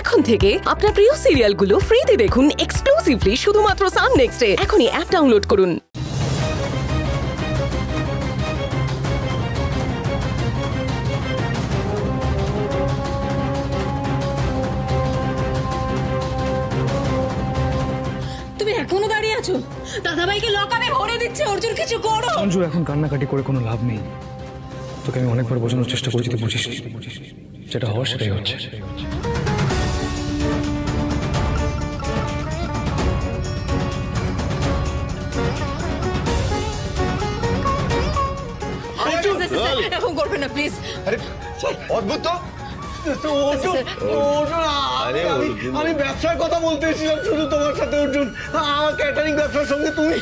এখন থেকে আপনার প্রিয় সিরিয়ালগুলো ফ্রিতে দেখুন এক্সক্লুসিভলি শুধুমাত্র সান নেক্সটে। এখনই অ্যাপ ডাউনলোড করুন। তুমি এখনো দাঁড়িয়ে আছো? দাদাভাইকে লকআপে ভরে দিচ্ছে, অর্জুন কিছু করো। অঞ্জু, এখন কান্নাকাটি করে কোনো লাভ নেই। তোকে আমি অনেকবার বোঝানোর চেষ্টা করেছি, তুই বুঝিস, যেটা হওয়ার সেটাই হচ্ছে। এরকম করবেন না প্লিজ। অদ্ভুত তো আমি ব্যবসার কথা বলতে এসেছিলাম শুধু তোমার সাথে অর্জুন। আমার ক্যাটারিং ব্যবসার সঙ্গে তুমি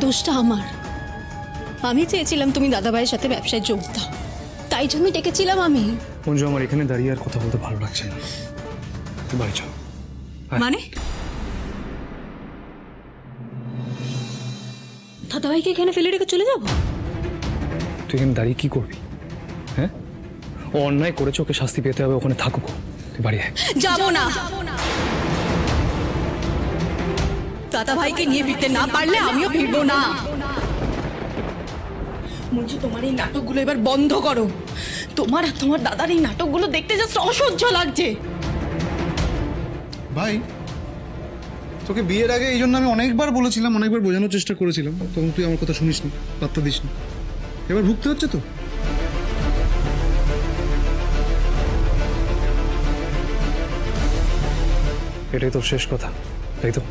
দোষটা আমার। আমি চেয়েছিলাম তুমি দাদাভাইয়ের সাথে ব্যবসায় যোগ দাও, তাই জন্য ডেকেছিলাম আমি। অঞ্জু, আমার এখানে দাঁড়িয়ে আর কথা বলতে ভালো লাগছে না, তুই বাড়ি চল। মানে দাদাভাইকে এখানে ফেলে রেখে চলে যাবো? তুই এখানে দাঁড়িয়ে কি করবি? হ্যাঁ, ও অন্যায় করেছে, ওকে শাস্তি পেতে হবে, ওখানে থাকুক। তুই বাড়ি আয়। যাবো না। দাদাভাইকে নিয়ে ফিরতে না পারলে আমিও ফিরবো না। মঞ্জু, তোমার এই নাটকগুলো এবার বন্ধ করো। তোমার আর তোমার দাদার এই নাটকগুলো দেখতে জাস্ট অসহ্য লাগছে। ভাই, তোকে বিয়ের আগে এই জন্য আমি অনেকবার বলেছিলাম, অনেকবার বোঝানোর চেষ্টা করেছিলাম, তখন তুই আমার কথা শুনিসনি, পাত্তা দিসনি। এবার ভুগতে হচ্ছে তো। এটাই তোর শেষ কথা, তাই তো?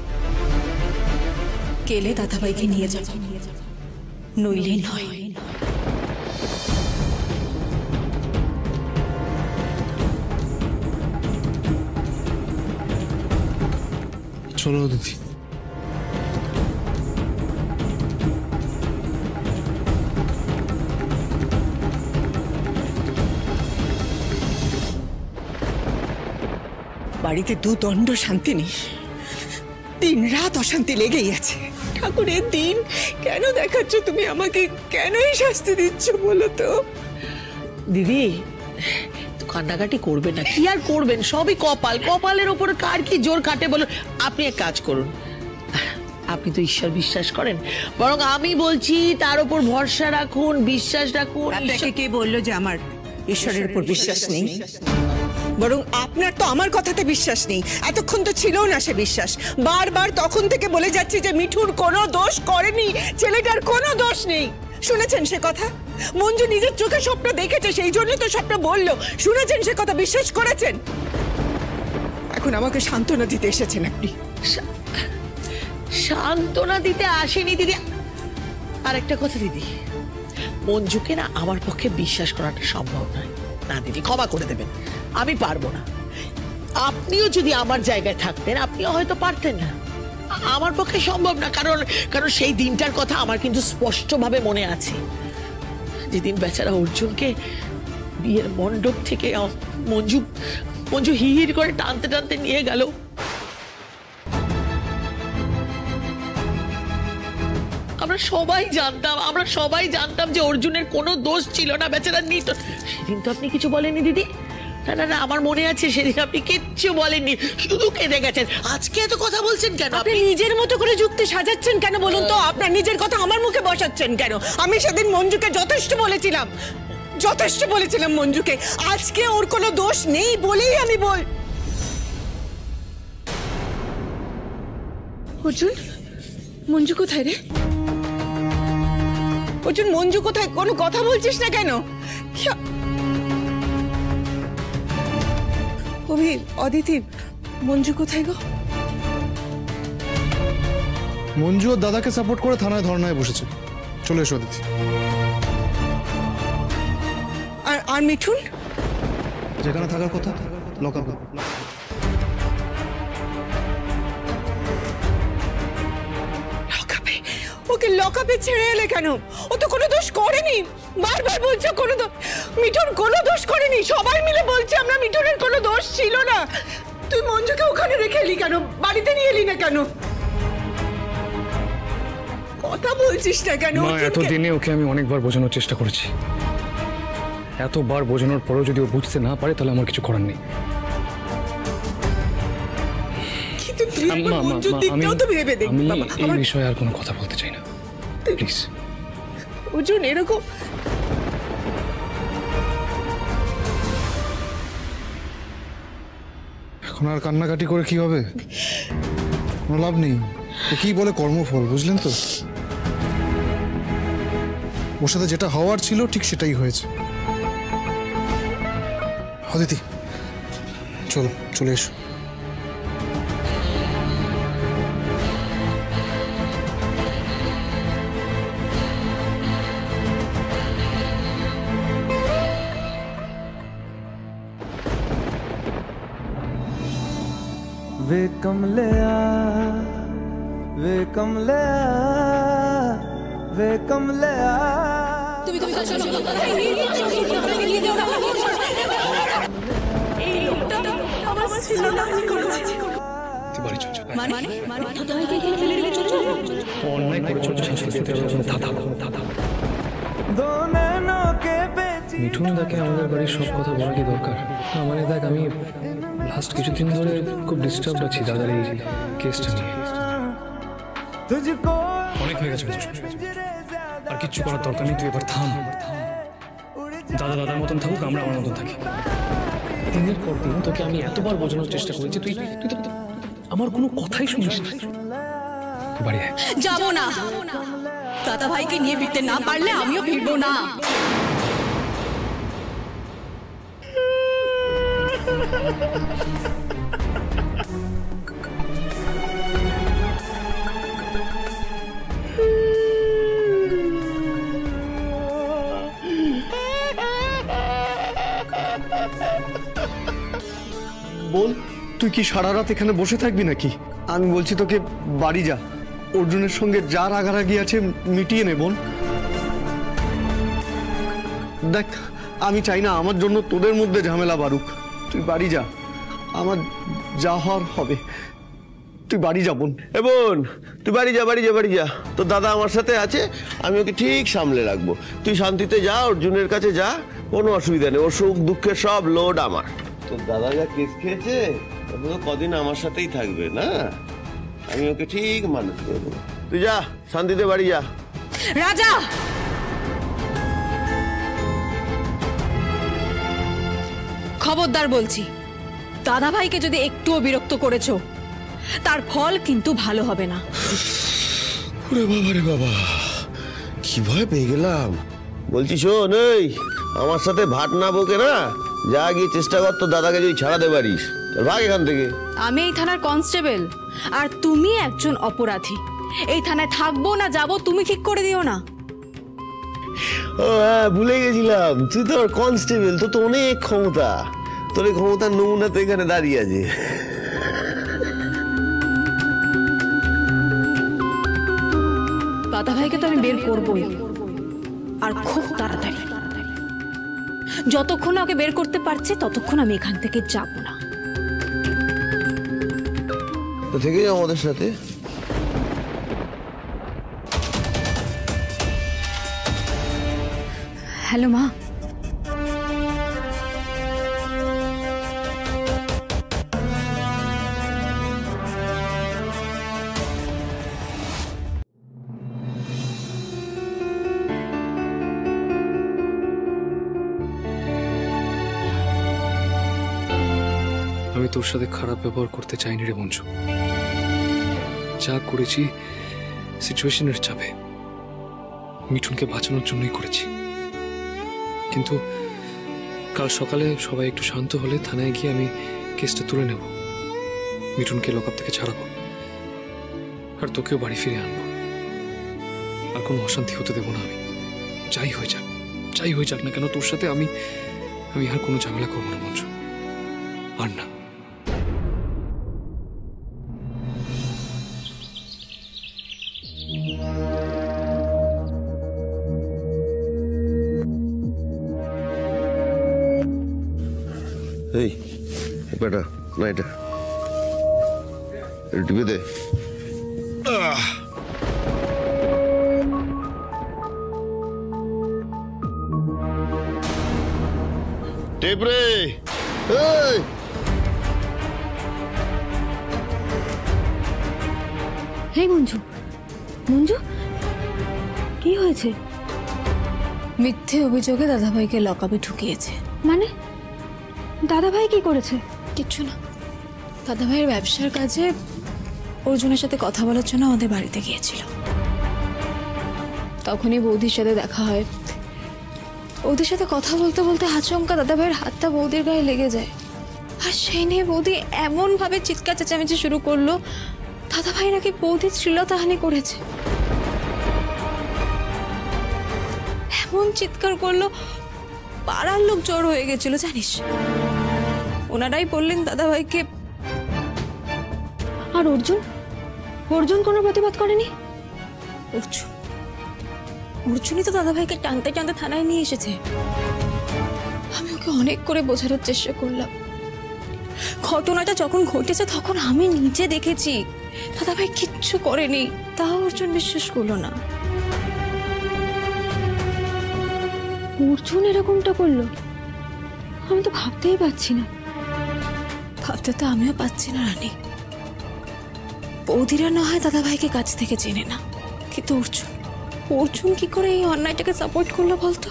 গেলে দাদাভাইকে নিয়ে যাবো, নইলে নয়। চলো দিদি। বাড়িতে দুদণ্ড শান্তি নেই, দিন রাত অশান্তি লেগেই আছে। ঠাকুরের দিন কেন দেখাচ্ছ তুমি আমাকে? কেনই শাস্তি দিচ্ছ বলো তো? দিদি, কান্নাকাটি করবেন না, কি আর করবেন, সবই কপাল। কপালের ওপরে কার কি জোর কাটে বলো। আপনি এক কাজ করুন, আপনি তো ঈশ্বর বিশ্বাস করেন, বরং আমি বলছি তার উপর ভরসা রাখুন, বিশ্বাস রাখুন। আপনাকে কে বললো যে আমার ঈশ্বরের উপর বিশ্বাস নেই? বরং আপনার তো আমার কথাতে বিশ্বাস নেই। এতক্ষণ তো ছিল না সে বিশ্বাস। বারবার তখন থেকে বলে যাচ্ছি যে মিঠুর কোনো দোষ করেনি, ছেলেটার কোনো দোষ নেই। শুনেছেন সে কথা? মঞ্জু নিজের চোখে স্বপ্ন দেখেছে, সেই জন্য তো স্বপ্ন বললো। শুনেছেন সে কথা, বিশ্বাস করেছেন। এখন আমাকে সান্ত্বনা দিতে এসেছেন আপনি। সান্ত্বনা দিতে আসেনি দিদি। আর একটা কথা দিদি, মঞ্জুকে না আমার পক্ষে বিশ্বাস করাটা সম্ভব নয়। না দিদি, ক্ষমা করে দেবেন, আমি পারবো না। আপনিও যদি আমার জায়গায় থাকতেন, আপনিও হয়তো পারতেন না। আমার পক্ষে সম্ভব না, কারণ সেই দিনটার কথা আমার কিন্তু স্পষ্টভাবে মনে আছে, যেদিন বেচারা অর্জুনকে বিয়ের মণ্ডপ থেকে মঞ্জু হিহির করে টানতে টানতে নিয়ে গেল। আমরা সবাই জানতাম যে অর্জুনের কোনো দোষ ছিল না, বেচারা নিত। সেদিন তো আপনি কিছু বলেননি দিদি। না, আমার মনে আছে সেদিন আপনি কিচ্ছু বলেননি, শুধু কেঁদে গেছেন। আজকে এত কথা বলছেন কেন? আপনি নিজের মতো করে যুক্তি সাজাচ্ছেন কেন বলুন তো? আপনার নিজের কথা আমার মুখে বসাচ্ছেন কেন? আমি সেদিন মঞ্জুকে যথেষ্ট বলেছিলাম মঞ্জুকে। আজকে ওর কোনো দোষ নেই বলেই আমি অর্জুন, মঞ্জু কোথায় রে? অর্জুন, মঞ্জু কোথায়? কোনো কথা বলছিস না কেন? অভির, অদিতি, মঞ্জু কোথায় গো? মঞ্জু ওর দাদাকে সাপোর্ট করে থানায় ধর্নায় বসেছে। চলে এসো অদিতি। আর মিঠুন যেখানে থাকার কথা, লকআপ। ওকে লকআপে ছেড়ে এলে কেন? ও তো কোনো দোষ করেনি। বারবার বলছো কোনো দোষ, মিঠুন কোনো দোষ করেনি। সবাই মিলে বলছে আমরা মিঠুনের কোনো দোষ ছিল না। তুই মঞ্জুকে ওখানে রেখে এলি কেন? বাড়িতে নিয়ে এলি না কেন? কথা বলছিস না কেন? মা, এতদিনে ওকে আমি অনেকবার বোঝানোর চেষ্টা করেছি। এতবার বোঝানোর পরেও যদি ও বুঝতে না পারে তাহলে আমার কিছু করার নেই। কিন্তু তুই একবার মঞ্জুর দিকটাও তো ভেবে দেখ আমি বাবা। এই বিষয়ে আর কোনো কথা বলতে চাই না, প্লিজ। অর্জুন এরকম এখন আর কান্নাকাটি করে কি হবে? কোনো লাভ নেই। কি বলে কর্মফল, বুঝলেন তো? ওর সাথে যেটা হওয়ার ছিল ঠিক সেটাই হয়েছে। অদিতি, চলো, চলে এসো। वे कमलिया वे कमलिया वे कमलिया তুমি তুমি বাড়ি চল। মানে দাদা ভাইকে এখানে ফেলে রেখে চলে যাবো? অন্যায় করেছো, শাস্তি পেতে হবে ওখানে। থাক। दो नैनों के बेची মিঠুন দাকে আমাদের বাড়ির সব কথা বলা কি দরকার? মানে দেখ, আমি লাস্ট কিছুদিন ধরে খুব ডিস্টার্ব আছি দাদার এই কেসটা নিয়ে। तुझको অনেক হয়ে গেছে, আর কিচ্ছু করার দরকার নেই। তুই এবার থাম। দাদা দাদার মতন থাকুক, আমরা আমার মতন থাকি। দিনের পর দিন তোকে আমি এতবার বোঝানোর চেষ্টা করেছি, তুই তো আমার কোনো কথাই শুনিস না। বাড়ি আয়। যাবো না। দাদা ভাইকে নিয়ে ফিরতে না পারলে আমিও ফিরবো না। বোন, তুই কি সারা রাত এখানে বসে থাকবি নাকি? আমি বলছি তোকে বাড়ি যা। অর্জুনের সঙ্গে যা রাগারাগি আছে মিটিয়ে নে বোন। দেখ, আমি চাই না আমার জন্য তোদের মধ্যে ঝামেলা বাড়ুক। তুই বাড়ি যা, আমার যা হওয়ার হবে। তুই বাড়ি যা বোন। এ বোন, তুই বাড়ি যা। তোর দাদা আমার সাথে আছে, আমি ওকে ঠিক সামলে রাখবো। তুই শান্তিতে যা, অর্জুনের কাছে যা, কোনো অসুবিধা নেই। ওর সুখ দুঃখের সব লোড আমার। তোর দাদা যা কেস খেয়েছে, ও তো কদিন আমার সাথেই থাকবে না। আমি ওকে ঠিক মানুষ করে দেবো। তুই যা, শান্তিতে বাড়ি যা। রাজা, খবরদার বলছি, দাদা ভাইকে যদি একটুও বিরক্ত করেছো তার ফল কিন্তু ভালো হবে না। ওরে বাবা রে বাবা, কি ভয় পেয়ে গেলাম। বলছি শোন, এই আমার সাথে ভাট না বকে না, যা গিয়ে চেষ্টা কর তোর দাদাকে যদি ছাড়াতে পারিস। ভাগ এখান থেকে। আমি এই থানার কনস্টেবল, আর তুমি একজন অপরাধী। এই থানায় থাকবো না যাবো তুমি ঠিক করে দিও না। ও হ্যাঁ, ভুলে গেছিলাম, তুই তো কনস্টেবল, তো অনেক ক্ষমতা। তোর এই ক্ষমতার নমুনা তো এখানে দাঁড়িয়ে আছে। দাদা ভাইকে তো আমি বের করবোই, আর খুব তাড়াতাড়ি। যতক্ষণ ওকে বের করতে পারছি ততক্ষণ আমি এখান থেকে যাব না। তো থেকে যাও আমাদের সাথে। হ্যালো মা। আমি তোর সাথে খারাপ ব্যবহার করতে চাইনি রে মঞ্জু। যা করেছি সিচুয়েশনের চাপে, মিঠুনকে বাঁচানোর জন্যই করেছি। কিন্তু কাল সকালে সবাই একটু শান্ত হলে থানায় গিয়ে আমি কেসটা তুলে নেব, মিঠুনকে লকআপ থেকে ছাড়াবো, আর তোকেও বাড়ি ফিরে আনবো। আর কোনো অশান্তি হতে দেবো না আমি। যাই হয়ে যাক না কেন, তোর সাথে আমি আর কোনো ঝামেলা করবো না মঞ্জু, আর না। এই বেটা, না এটা টিপে দে। টেপ রে। এই হে মঞ্জু, মঞ্জু কি হয়েছে? মিথ্যে অভিযোগে দাদাভাইকে লকআপে ঢুকিয়েছে। মানে দাদাভাই কি করেছে? কিচ্ছু না, দাদাভাইয়ের ব্যবসার কাজে অর্জুনের সাথে কথা বলার জন্য আমাদের বাড়িতে গিয়েছিল। তখনই বৌদির সাথে দেখা হয়। বৌদির সাথে কথা বলতে বলতে আচমকা দাদাভাইয়ের হাতটা বৌদির গায়ে লেগে যায়, আর সেই নিয়ে বৌদি এমন ভাবে চিৎকার চেঁচামেচি শুরু করলো দাদাভাই নাকি বৌদির শ্লীলতাহানি করেছে। এমন চিৎকার করলো পাড়ার লোক জড়ো হয়ে গেছিল জানিস। ওনারাই বললেন দাদাভাইকে। আর অর্জুন? অর্জুন কোনো প্রতিবাদ করেনি? অর্জুনই তো দাদাভাইকে টানতে টানতে থানায় নিয়ে এসেছে। আমি ওকে অনেক করে বোঝানোর চেষ্টা করলাম। ঘটনাটা যখন ঘটেছে তখন আমি নিজে দেখেছি দাদাভাই কিচ্ছু করেনি, তাও অর্জুন বিশ্বাস করলো না। অর্জুন এরকমটা করলো? আমি তো ভাবতেই পারছি না। ভাবতে তো আমিও পাচ্ছি না রানী। বৌদিরা না হয় দাদাভাইকে কাছ থেকে চেনে না, কিন্তু অর্জুন কি করে এই অন্যায়টাকে সাপোর্ট করলো বলতো?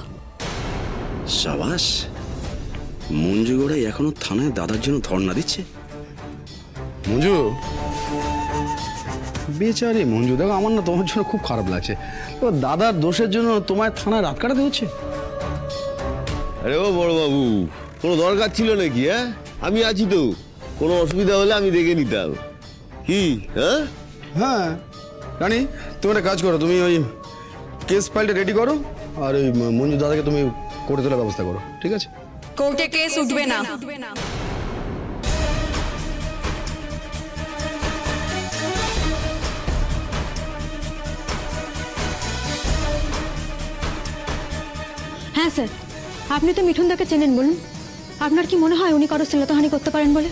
সাবাস, মঞ্জু গোড়াই এখনো থানায় দাদার জন্য ধর্ণা দিচ্ছে। মঞ্জু বেচারি মঞ্জু, দেখো আমার না তোমার জন্য খুব খারাপ লাগছে। দাদার দোষের জন্য তোমায় থানায় রাত কাটাতে হচ্ছে। আরে ও বড় বাবু, কোনো দরকার ছিল নাকি? হ্যাঁ, আমি আছি তো, কোনো অসুবিধা হলে আমি দেখে নিতাম। কি? হ্যাঁ হ্যাঁ রানী, তুমি একটা কাজ করো, তুমি ওই কেস ফাইলটা রেডি করো, আর ওই মঞ্জু দাদাকে তুমি কোর্টে তোলার ব্যবস্থা করো, ঠিক আছে? কোর্টে কেস উঠবে না। হ্যাঁ স্যার, আপনি তো মিঠুনদাকে চেনেন, বলুন আপনার কি মনে হয় উনি কারো শ্লীলতাহানি করতে পারেন বলে?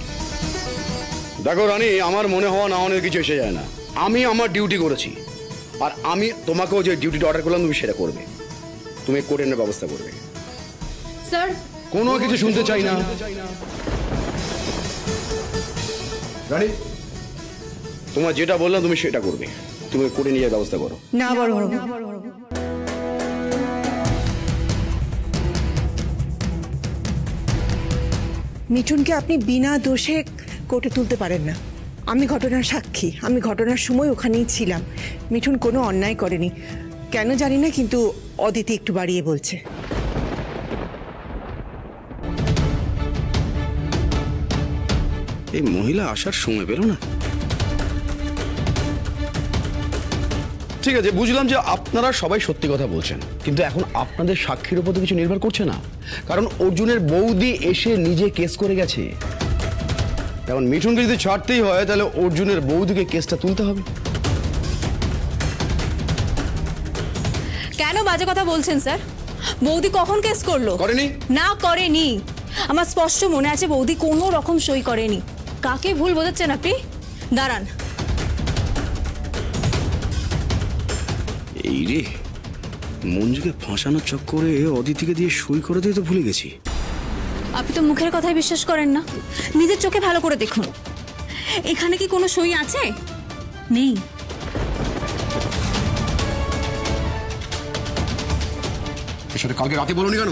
দেখো রানী, আমার মনে হওয়া না হওয়ার কিছু এসে যায় না। আমি আমার ডিউটি করেছি, আর আমি তোমাকেও যে ডিউটিটা অর্ডার করলাম তুমি সেটা করবে। তুমি কোর্টের ব্যবস্থা করবে। স্যার কোনো কিছু শুনতে চাই না। রানী, তোমার যেটা বললাম তুমি সেটা করবে। তুমি কোর্টে নিয়ে ব্যবস্থা করো। না বড় মিঠুনকে আপনি বিনা দোষে কোর্টে তুলতে পারেন না। আমি ঘটনার সাক্ষী, আমি ঘটনার সময় ওখানেই ছিলাম। মিঠুন কোনো অন্যায় করেনি, কেন জানি না, কিন্তু অদিতি একটু বাড়িয়ে বলছে। এই মহিলা আসার সময় পেল না। ঠিক আছে, বুঝলাম যে আপনারা সবাই সত্যি কথা বলছেন, কিন্তু এখন আপনাদের সাক্ষীর উপর তো কিছু নির্ভর করছে না, কারণ অর্জুনের বৌদি এসে নিজে কেস করে গেছে। এখন মিঠুনকে যদি ছাড়তেই হয় তাহলে অর্জুনের বৌদিকে কেসটা তুলতে হবে। কেন বাজে কথা বলছেন স্যার? বৌদি কখন কেস করলো? করেনি। না করেনি, আমার স্পষ্ট মনে আছে বৌদি কোনো রকম সই করেনি। কাকে ভুল বোঝাচ্ছেন আপনি? দাঁড়ান। এই রে, মঞ্জুকে ফাঁসানোর চক্করে অদিতিকে দিয়ে সই করে দিয়ে তো ভুলে গেছি। আপনি তো মুখের কথায় বিশ্বাস করেন না, নিজের চোখে ভালো করে দেখুন। এখানে কি কোনো সই আছে? নেই। সেটা কালকে রাতে বলুনি কেন?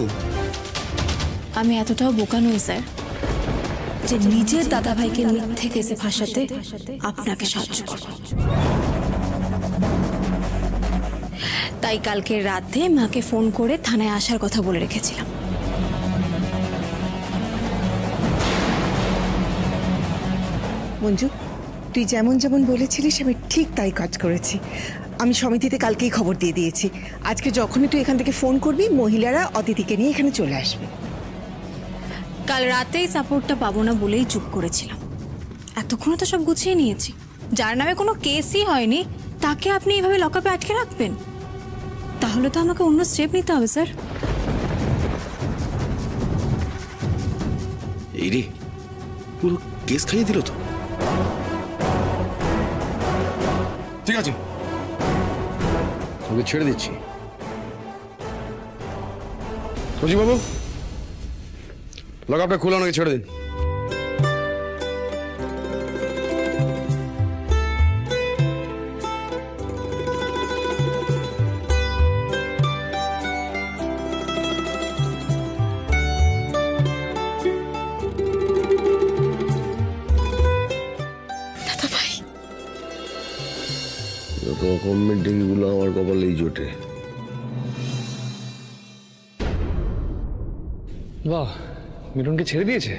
আমি এতটাও বোকা নই স্যার যে নিজের দাদাভাইকে মিথ্যে কেসে ফাঁসাতে আপনাকে সাহায্য করব। তাই কালকে রাতে মাকে ফোন করে থানায় আসার কথা বলে রেখেছিলাম। মঞ্জু, তুই যেমন যেমন বলেছিলিস আমি ঠিক তাই কাজ করেছি। আমি সমিতিতে কালকেই খবর দিয়ে দিয়েছি। আজকে যখনই তুই এখান থেকে ফোন করবি, মহিলারা অদিতিকে নিয়ে এখানে চলে আসবে। কাল রাতেই সাপোর্টটা পাবো না বলেই চুপ করেছিলাম। এতক্ষণ তো সব গুছিয়ে নিয়েছি। যার নামে কোনো কেসই হয়নি তাকে আপনি এইভাবে লকআপে আটকে রাখবেন? তাহলে তো আমাকে অন্য স্টেপ নিতে হবে স্যার। এই রে, পুরো কেস খাইয়ে দিল তো। ঠিক আছে, ওকে ছেড়ে দিচ্ছি। সচিবাবু, লকআপটা খুলে ওনাকে ছেড়ে দিন। রকম মিটিংগুলো আমার কপালেই জোটে। বাহ, মিঠুনকে ছেড়ে দিয়েছে।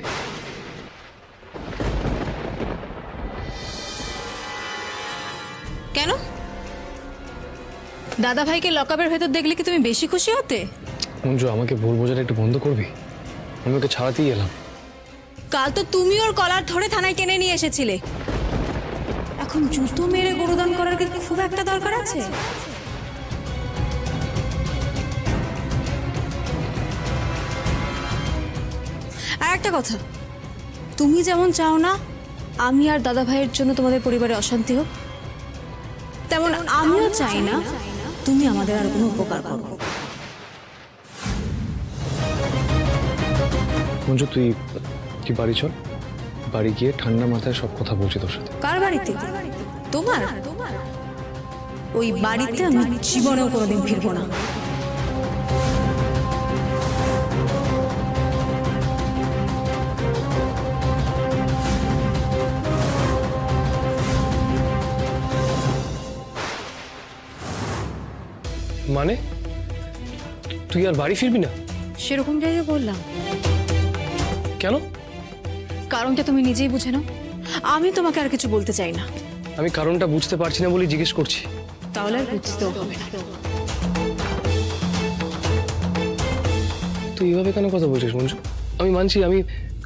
কেন? দাদা ভাইকে লকআপের ভেতর দেখলে কি তুমি বেশি খুশি হতে? মঞ্জু, আমাকে ভুল বোঝাটা একটু বন্ধ করবি? আমি ওকে ছাড়াতেই এলাম। কাল তো তুমি ওর কলার ধরে থানায় টেনে নিয়ে এসেছিলে, এখন জুতো মেরে গরুদান করার কি খুব একটা দরকার আছে? আর একটা কথা, তুমি যেমন চাও না আমি আর দাদা ভাইয়ের জন্য তোমাদের পরিবারে অশান্তি হোক, তেমন আমিও চাই না তুমি আমাদের আর কোনো উপকার করো। মঞ্জু, তুই বাড়ি চল, বাড়ি গিয়ে ঠান্ডা মাথায় সব কথা বলছি তোর সাথে। কার বাড়িতে? তোমার? ওই বাড়িতে আমি জীবনেও কোনোদিন ফিরবো না। মানে তুই আর বাড়ি ফিরবি না? সেরকম জায়গায় বললাম কেন? কারণটা তুমি নিজেই বুঝে নাও, আমি তোমাকে আর কিছু বলতে চাই না। আমি কারণটা বুঝতে পারছি না বলে জিজ্ঞেস করছি। তাহলে আর বুঝতেও হবে না। তুই এইভাবে কেন কথা বলছিস মঞ্জু? আমি মানছি আমি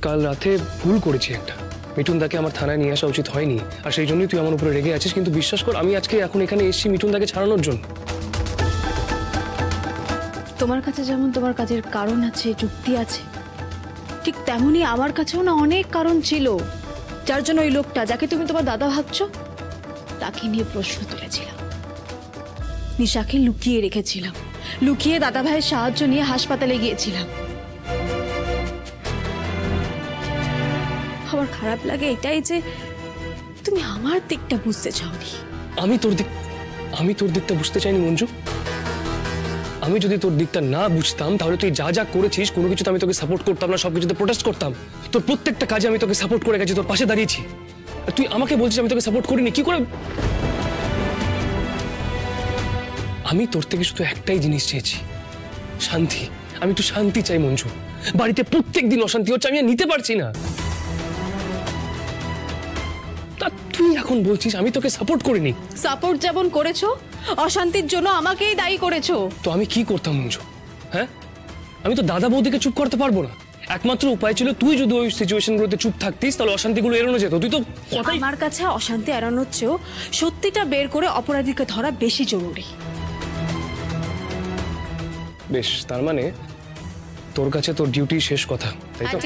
কাল রাতে ভুল করেছি একটা, মিঠুন দাকে আমার থানায় নিয়ে আসা উচিত হয়নি, আর সেই জন্যই তুই আমার উপরে রেগে আছিস। কিন্তু বিশ্বাস কর, আমি আজকে এখন এখানে এসেছি মিঠুন দাকে ছাড়ানোর জন্য। তোমার কাছে যেমন তোমার কাজের কারণ আছে, যুক্তি আছে, ঠিক তেমনই আমার কাছেও না অনেক কারণ ছিল, যার জন্য ওই লোকটা যাকে তুমি তোমার দাদা ভাবছো তাকে নিয়ে প্রশ্ন তুলেছিলাম। নিশাকে লুকিয়ে রেখেছিলাম, লুকিয়ে দাদা ভাইয়ের সাহায্য নিয়ে হাসপাতালে গিয়েছিলাম। আমার খারাপ লাগে এটাই যে তুমি আমার দিকটা বুঝতে চাওনি। আমি তোর দিকটা বুঝতে চাইনি মঞ্জু। আমি যদি তোর দিকটা না বুঝতাম তাহলে তুই যা যা করেছিস কোনো কিছুতে আমি তোকে সাপোর্ট করতাম না, সবকিছুতে প্রোটেস্ট করতাম। তোর প্রত্যেকটা কাজে আমি তোকে সাপোর্ট করে গেছি, তোর পাশে দাঁড়িয়েছি। আর তুই আমাকে বলছিস আমি তোকে সাপোর্ট করিনি? কি করে? আমি তোর থেকে শুধু একটাই জিনিস চেয়েছি, শান্তি। আমি একটু শান্তি চাই মঞ্জু। বাড়িতে প্রত্যেক দিন অশান্তি হচ্ছে, আমি আর নিতে পারছি না। তা তুই এখন বলছিস আমি তোকে সাপোর্ট করিনি? সাপোর্ট যেমন করেছো, অশান্তির জন্য আমাকেই দায়ী করেছো। তো আমি কি করতাম মঞ্জু? হ্যাঁ, আমি তো দাদা বৌদিকে চুপ করতে পারবো না। একমাত্র উপায় ছিল তুই যদি ওই সিচুয়েশনগুলোতে চুপ থাকতিস তাহলে অশান্তিগুলো এড়ানো যেত। তুই তো কথাই। আমার কাছে অশান্তি এড়ানোর চেয়েও সত্যিটা বের করে অপরাধীকে ধরা বেশি জরুরি। বেশ, তার মানে তোর কাছে তোর ডিউটি শেষ কথা, তাই তো?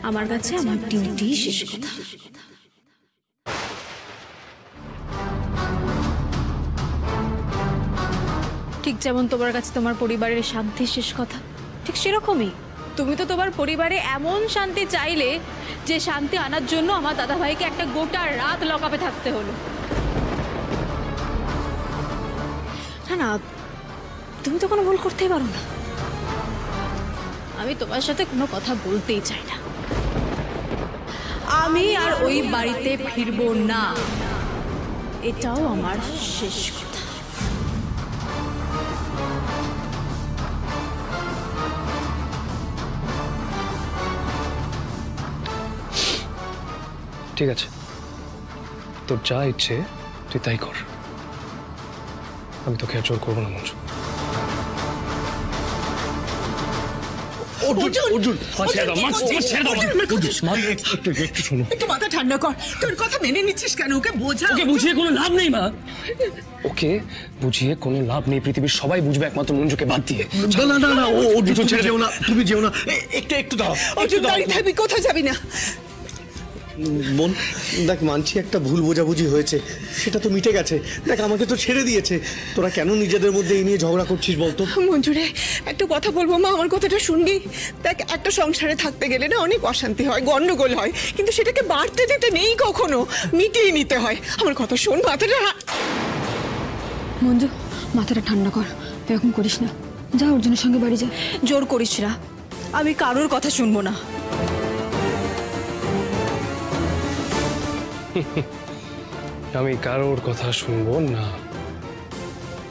আমার কাছে আমার ডিউটি শেষ কথা। ঠিক যেমন তোমার কাছে তোমার পরিবারের শান্তি শেষ কথা, ঠিক সেরকমই তুমি তো তোমার পরিবারে এমন শান্তি চাইলে যে শান্তি আনার জন্য আমার দাদা ভাইকে একটা গোটা রাত লকআপে থাকতে হলো। না না, তুমি তো কোনো ভুল করতেই পারো না। আমি তোমার সাথে কোনো কথা বলতেই চাই না। আমি আর ওই বাড়িতে ফিরবো না, এটাও আমার শেষ কথা। ঠিক আছে, তোর যা ইচ্ছে তুই তাই কর। আমি তোকে আর জোর করবো না মঞ্জু। একটু মাথা ঠান্ডা কর। তোর কথা মেনে নিচ্ছিস কেন? ওকে বোঝা। ওকে বুঝিয়ে কোনো লাভ নেই মা, ওকে বুঝিয়ে কোনো লাভ নেই। পৃথিবীর সবাই বুঝবে একমাত্র মঞ্জুকে বাদ দিয়ে। না না না, অর্জুন তুমি যেও না, তুমি যেও না, একটু দাও। অর্জুন, দাঁড়িয়ে থাকবি, কোথাও যাবি না। বোন দেখ, মানছি একটা ভুল বোঝাবুঝি হয়েছে, সেটা তো মিটে গেছে। দেখ আমাকে তো ছেড়ে দিয়েছে, তোরা কেন নিজেদের মধ্যে এই নিয়ে ঝগড়া করছিস বলতো? মঞ্জুরে একটা কথা বলবো মা, আমার কথাটা শুনবি? দেখ একটা সংসারে থাকতে গেলে না অনেক অশান্তি হয়, গন্ডগোল হয়, কিন্তু সেটাকে বাড়তে দিতে নেই, কখনো মিটিয়ে নিতে হয়। আমার কথা শোন, মাথাটা মঞ্জু মাথাটা ঠান্ডা কর, এরকম করিস না। যা অর্জুনের সঙ্গে বাড়ি যা। জোর করিস না, আমি কারোর কথা শুনবো না। আমি কারোর কথা শুনবো না?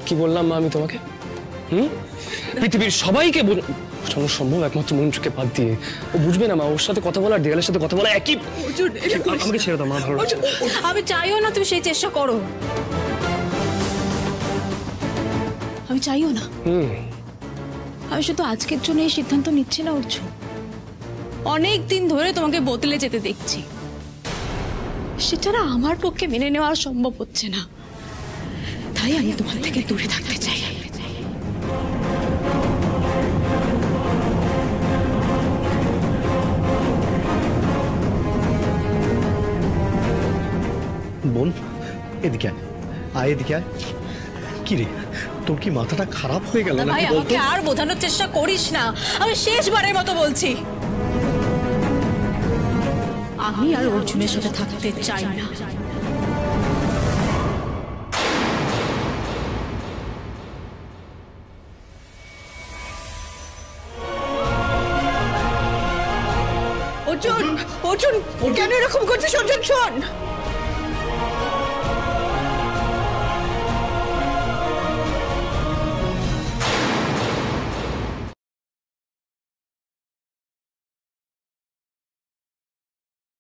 কি বললাম মা আমি তোমাকে? পৃথিবীর সবাইকে বোঝানো সম্ভব একমাত্র মঞ্জুকে বাদ দিয়ে। ও বুঝবে না মা, ওর সাথে কথা বলা আর দেয়ালের সাথে কথা বলা একই। আমাকে ছেড়ে দাও মা, ভালো লাগছে। আমি চাইও না তুমি সেই চেষ্টা করো, আমি চাইও না। আমি শুধু আজকের জন্য এই সিদ্ধান্ত নিচ্ছি না অর্জুন, অনেক দিন ধরে তোমাকে বদলে যেতে দেখছি, সেটা না আমার পক্ষে মেনে নেওয়া সম্ভব হচ্ছে না, তাই আমি তোমার থেকে দূরে থাকতে চাই। বোন এদিকে আয়, এদিকে আয়। কি রে, তোর কি মাথাটা খারাপ হয়ে গেল ভাই নাকি বলতো? আমাকে আর বোঝানোর চেষ্টা করিস না, আমি শেষবারের মতো বলছি, আমি আর অর্জুনের সাথে থাকতে চাই না। অর্জুন, অর্জুন কেন এরকম করছিস? অর্জুন শোন,